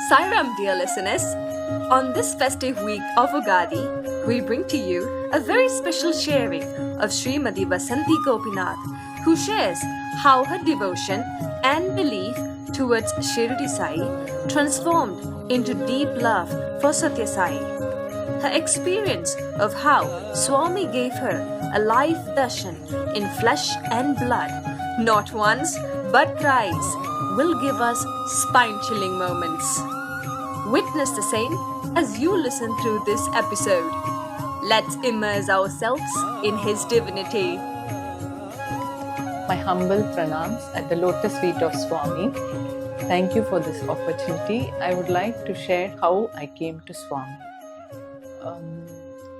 Sai Ram, dear listeners. On this festive week of Ugadi, we bring to you a very special sharing of Srimati Vasanthi Gopinath, who shares how her devotion and belief towards Shirdi Sai transformed into deep love for Sathya Sai. Her experience of how Swami gave her a life darshan in flesh and blood, not once but thrice, will give us spine-chilling moments. Witness the same as you listen through this episode. Let's immerse ourselves in his divinity. My humble pranams at the lotus feet of Swami. Thank you for this opportunity. I would like to share how I came to Swami.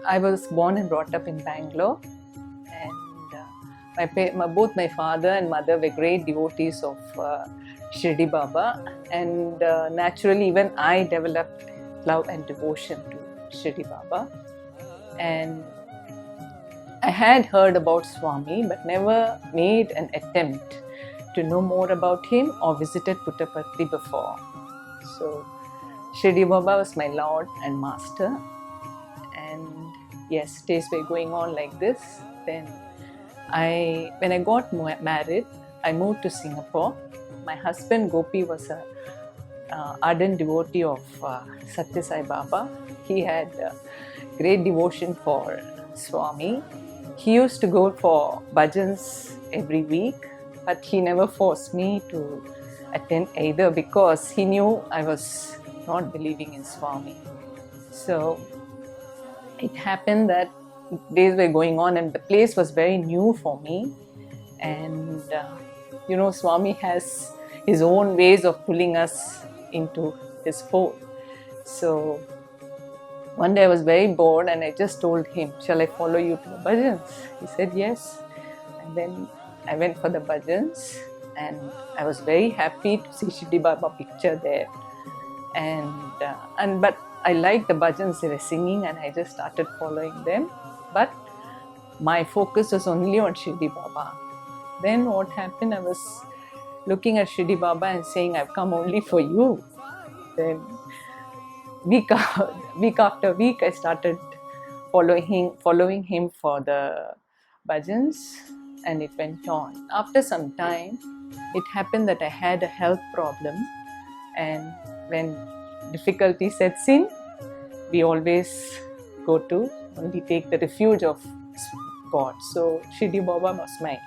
I was born and brought up in Bangalore, and both my father and mother were great devotees of Shirdi Baba, and naturally even I developed love and devotion to Shirdi Baba. And I had heard about Swami but never made an attempt to know more about him or visited Puttaparthi before. So Shirdi Baba was my Lord and Master, and yes, days were going on like this. Then when I got married, I moved to Singapore. My husband Gopi was an ardent devotee of Sathya Sai.The. He had great devotion for Swami. He used to go for bhajans every week, but he never forced me to attend either because he knew I was not believing in Swami. So it happened that days were going on and the place was very new for me, and Swami has his own ways of pulling us into his fold. So one day I was very bored and I just told him, "Shall I follow you to the bhajans?" He said yes, and then I went for the bhajans, and I was very happy to see Shirdi Baba picture there, but I liked the bhajans they were singing and I just started following them. But my focus was only on Shirdi Baba. Then what happened, I was looking at Shirdi Baba and saying, "I've come only for you." Then week after week, I started following him for the bhajans, and it went on. After some time, it happened that I had a health problem, and when difficulty sets in, we always only take the refuge of God. So Shirdi Baba was my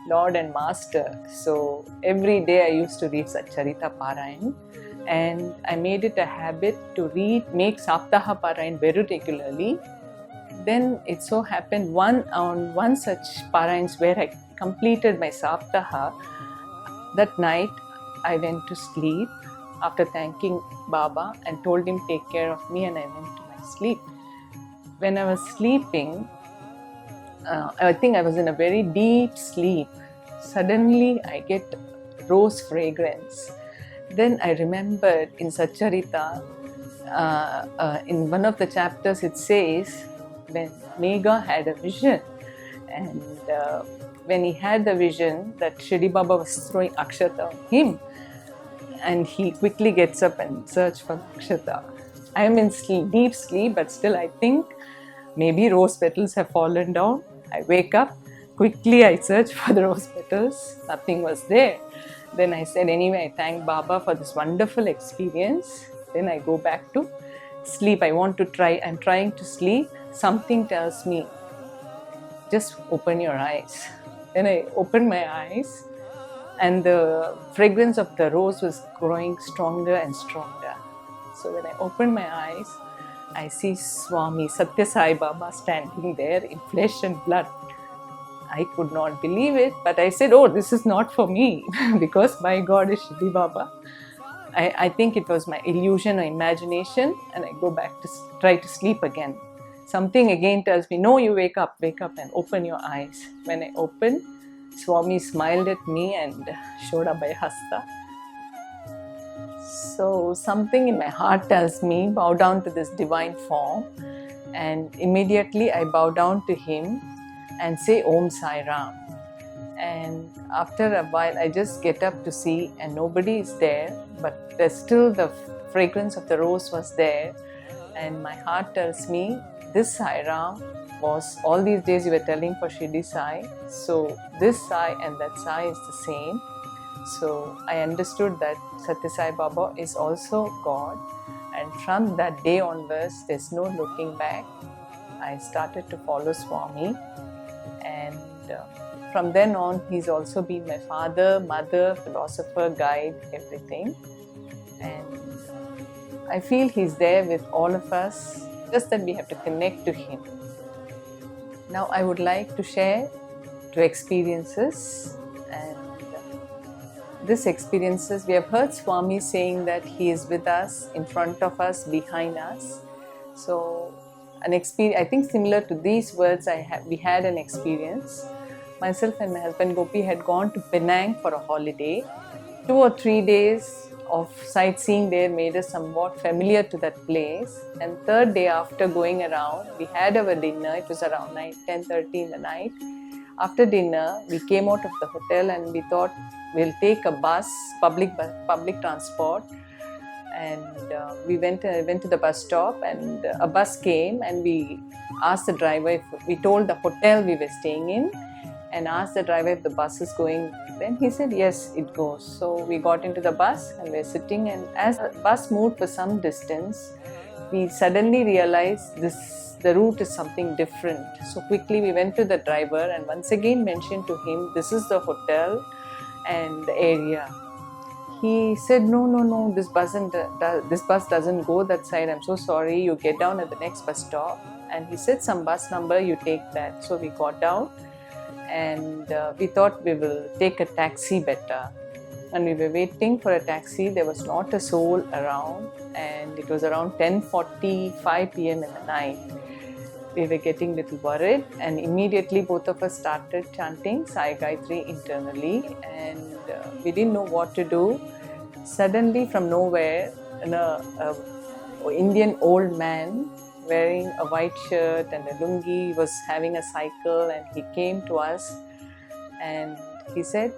Lord and Master. So every day I used to read Satcharita Parayan, and I made it a habit to make Saptaha Parayan very regularly. Then it so happened on one such Parayans where I completed my Saptaha, that night I went to sleep after thanking Baba and told him take care of me, and I went to my sleep. When I was sleeping, I think I was in a very deep sleep. Suddenly I get rose fragrance. Then I remembered in Satcharita, in one of the chapters it says, when Megha had a vision, and when he had the vision that Shirdi Baba was throwing akshata on him, and he quickly gets up and searches for akshata. I am in deep sleep, but still I think maybe rose petals have fallen down. I wake up, quickly I search for the rose petals, nothing was there. Then I said, anyway, I thank Baba for this wonderful experience. Then I go back to sleep. I'm trying to sleep. Something tells me, just open your eyes. Then I opened my eyes, and the fragrance of the rose was growing stronger and stronger. So when I opened my eyes, I see Swami Sathya Sai.Baba standing there in flesh and blood. I could not believe it, but I said, "Oh, this is not for me," because my God is Shirdi Baba. I think it was my illusion or imagination, and I go back to try to sleep again. Something again tells me, "No, you wake up and open your eyes." When I opened, Swami smiled at me and showed Abhay Hasta. So something in my heart tells me, bow down to this divine form, and immediately I bow down to him and say Om Sai Ram. And after a while I just get up to see, and nobody is there. but there's still the fragrance of the rose was there, and my heart tells me this Sai Ram was all these days you were telling for Shirdi Sai. So this Sai and that Sai is the same. So I understood that Sathya Sai is also God, and from that day onwards, there's no looking back. I started to follow Swami, and from then on, he's also been my father, mother, philosopher, guide, everything. And I feel he's there with all of us, just that we have to connect to him. Now I would like to share two experiences, and these experiences, we have heard Swami saying that he is with us, in front of us, behind us. So an experience, I think similar to these words, we had an experience. Myself and my husband Gopi had gone to Penang for a holiday. 2 or 3 days of sightseeing there made us somewhat familiar to that place. And third day after going around, we had our dinner. It was around 10:30 in the night. After dinner, we came out of the hotel and we thought we'll take a bus, public transport. And we went to the bus stop, and a bus came, and we asked the driver, we told the hotel we were staying in and asked the driver if the bus is going. Then he said, yes, it goes. So we got into the bus and we're sitting, and as the bus moved for some distance, we suddenly realized the route is something different. So quickly we went to the driver and once again mentioned to him, this is the hotel and the area. He said, no, this bus doesn't go that side. I'm so sorry. You get down at the next bus stop. And he said some bus number, you take that. So we got down, and we thought we will take a taxi better. And we were waiting for a taxi. There was not a soul around, and it was around 10:45 p.m. in the night. We were getting a little worried, and immediately both of us started chanting Sai Gayatri internally, and we didn't know what to do. Suddenly, from nowhere, an Indian old man wearing a white shirt and a lungi was having a cycle, and he came to us and he said,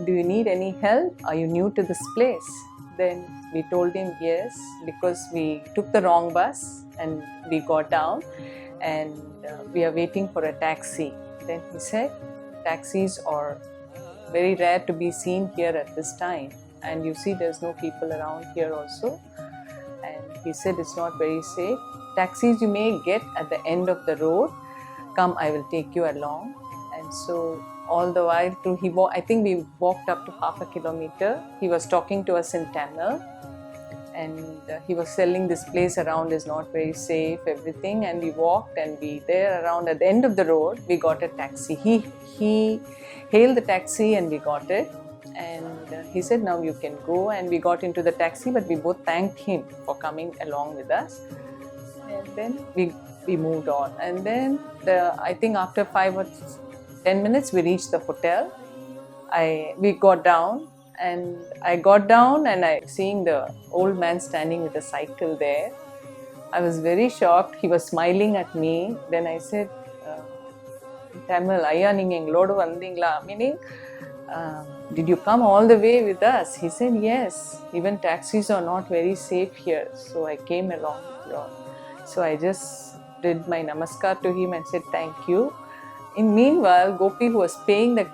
do you need any help? Are you new to this place? Then we told him yes, because we took the wrong bus and we got down, and we are waiting for a taxi. Then he said, taxis are very rare to be seen here at this time, and you see there's no people around here also. And he said it's not very safe. Taxis you may get at the end of the road. Come, I will take you along. And so all the while through, I think we walked up to half a kilometer. He was talking to us in Tamil, and he was telling this place around is not very safe, everything. And we walked, and there around at the end of the road, we got a taxi. He hailed the taxi and we got it. And he said, now you can go. And we got into the taxi, but we both thanked him for coming along with us. And then we moved on. And then I think after 5 or 10 minutes, we reached the hotel. We got down, and I got down, and seeing the old man standing with a cycle there. I was very shocked. He was smiling at me. Then I said, Tamil, Ayya, neenga engalodu vandingla, meaning, did you come all the way with us? He said, yes, even taxis are not very safe here. So I came along with you all. So I just did my namaskar to him and said, thank you. Meanwhile, Gopi, who was paying the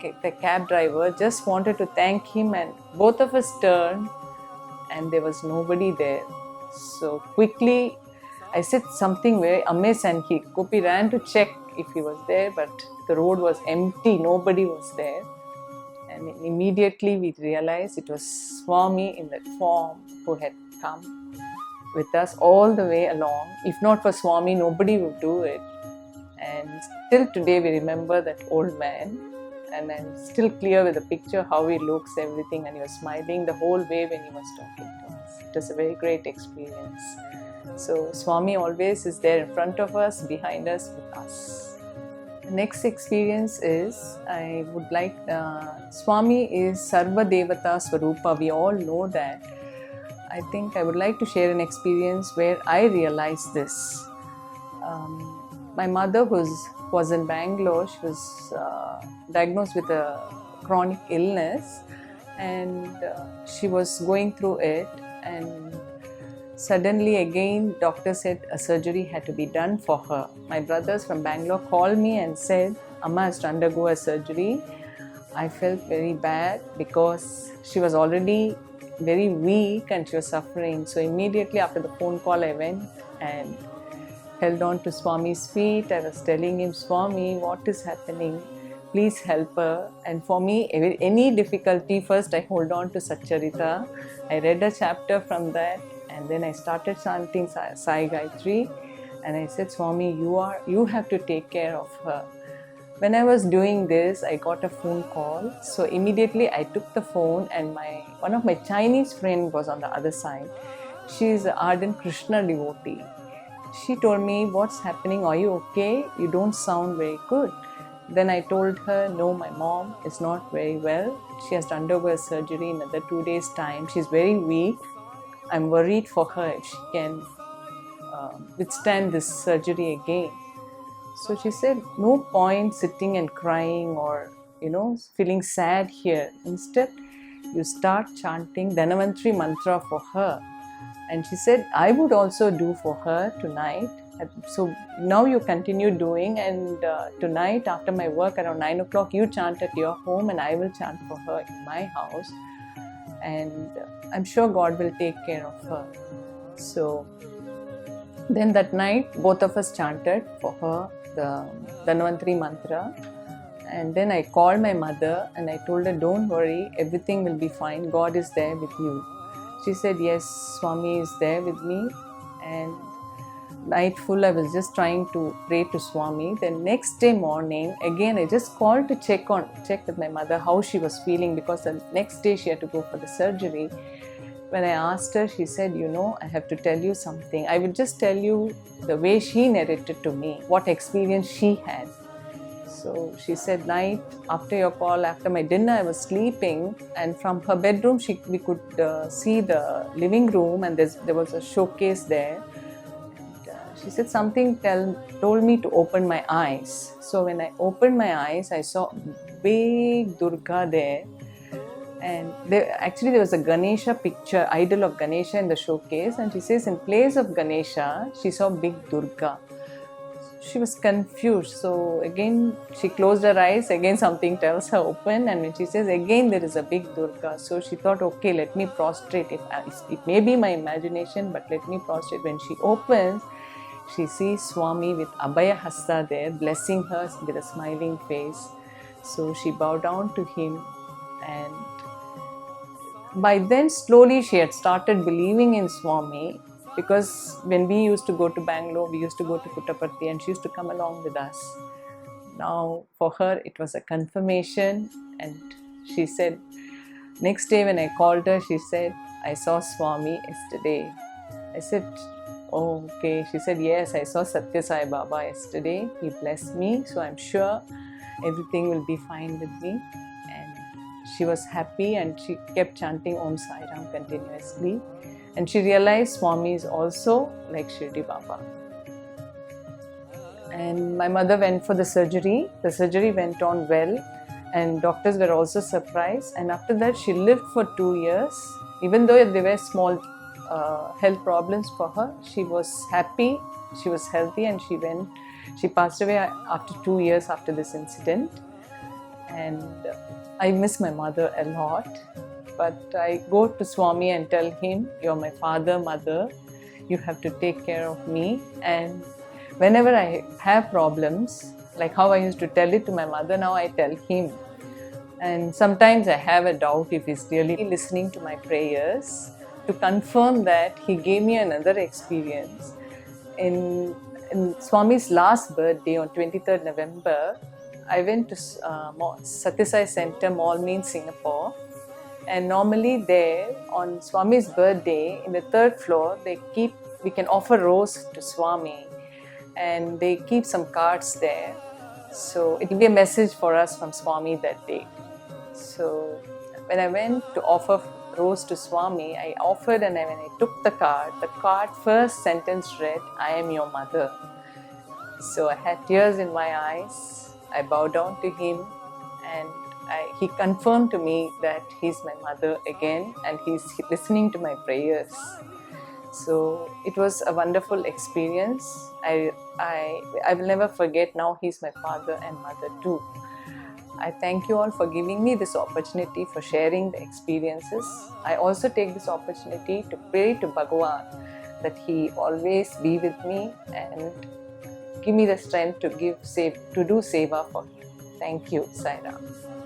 cab driver, just wanted to thank him, and both of us turned and there was nobody there. So quickly, I said something very amiss, and Gopi ran to check if he was there, but the road was empty, nobody was there. And immediately we realized it was Swami in that form who had come with us all the way along. If not for Swami, nobody would do it. And still today we remember that old man, and I'm still clear with the picture how he looks, everything, and he was smiling the whole way when he was talking to us. It was a very great experience. So Swami always is there in front of us, behind us, with us. The next experience is, I would like, Swami is Sarva Devata Swarupa. We all know that. I think I would like to share an experience where I realized this. My mother was in Bangalore. She was diagnosed with a chronic illness, and she was going through it, and suddenly again doctor said a surgery had to be done for her. My brothers from Bangalore called me and said Amma has to undergo a surgery. I felt very bad because she was already very weak and she was suffering. So immediately after the phone call I went and held on to Swami's feet. I was telling him, Swami, what is happening? Please help her. And for me, any difficulty, first I hold on to Satcharita. I read a chapter from that, and then I started chanting Sai Gayatri. And I said, Swami, you have to take care of her. When I was doing this, I got a phone call. So immediately I took the phone, and one of my Chinese friend was on the other side. She is an ardent Krishna devotee. She told me, what's happening? Are you okay? You don't sound very good. Then I told her, no, my mom is not very well. She has to undergo a surgery in another 2 days' time. She's very weak. I'm worried for her if she can withstand this surgery again. So she said, no point sitting and crying or, feeling sad here. Instead, you start chanting Dhanavantri mantra for her. And she said, I would also do for her tonight. So now you continue doing, and tonight after my work around 9 o'clock, you chant at your home and I will chant for her in my house. And I'm sure God will take care of her. So then that night, both of us chanted for her the Dhanvantri mantra. And then I called my mother and I told her, don't worry, everything will be fine. God is there with you. She said, yes, Swami is there with me. And night full, I was just trying to pray to Swami. Then next day morning, again, I just called to check with my mother how she was feeling, because the next day she had to go for the surgery. When I asked her, she said, I have to tell you something. I will just tell you the way she narrated to me, what experience she had. So she said, night after your call, after my dinner, I was sleeping, and from her bedroom, we could see the living room, and there was a showcase there. And she said something told me to open my eyes. So when I opened my eyes, I saw big Durga there. And there was a Ganesha picture, idol of Ganesha in the showcase. And she says, in place of Ganesha, she saw big Durga. She was confused. So again, she closed her eyes. Again, something tells her open. And when she says, again, there is a big Durga. So she thought, okay, let me prostrate. It may be my imagination, but let me prostrate. When she opens, she sees Swami with Abhaya Hasta there, blessing her with a smiling face. So she bowed down to him, and by then, slowly she had started believing in Swami, because when we used to go to Bangalore, we used to go to Puttaparthi, and she used to come along with us. Now, for her, it was a confirmation, and she said, next day when I called her, she said, I saw Swami yesterday. I said, oh, okay. She said, yes, I saw Sathya Sai yesterday. He blessed me, so I'm sure everything will be fine with me. She was happy, and she kept chanting Om Sai Ram continuously. And she realized Swami is also like Shirdi Baba. And my mother went for the surgery. The surgery went on well, and doctors were also surprised. And after that, she lived for 2 years. Even though there were small health problems for her, she was happy, she was healthy, and she passed away after 2 years after this incident. And I miss my mother a lot, but I go to Swami and tell him, you're my father, mother, you have to take care of me. And whenever I have problems, like how I used to tell it to my mother, now I tell him. And sometimes I have a doubt if he's really listening to my prayers. To confirm that, he gave me another experience. In Swami's last birthday on 23rd November, I went to Sathya Sai Center, Mall Mean, Singapore. And normally there, on Swami's birthday, in the 3rd floor, we can offer rose to Swami. And they keep some cards there. So it will be a message for us from Swami that day. So when I went to offer rose to Swami, I offered, and when I took the card first sentence read, I am your mother. So I had tears in my eyes. I bowed down to him, and he confirmed to me that he's my mother again and he's listening to my prayers. So it was a wonderful experience. I will never forget. Now he's my father and mother too. I thank you all for giving me this opportunity for sharing the experiences. I also take this opportunity to pray to Bhagavan that he always be with me and give me the strength to do seva for him. Thank you, Sai Ram.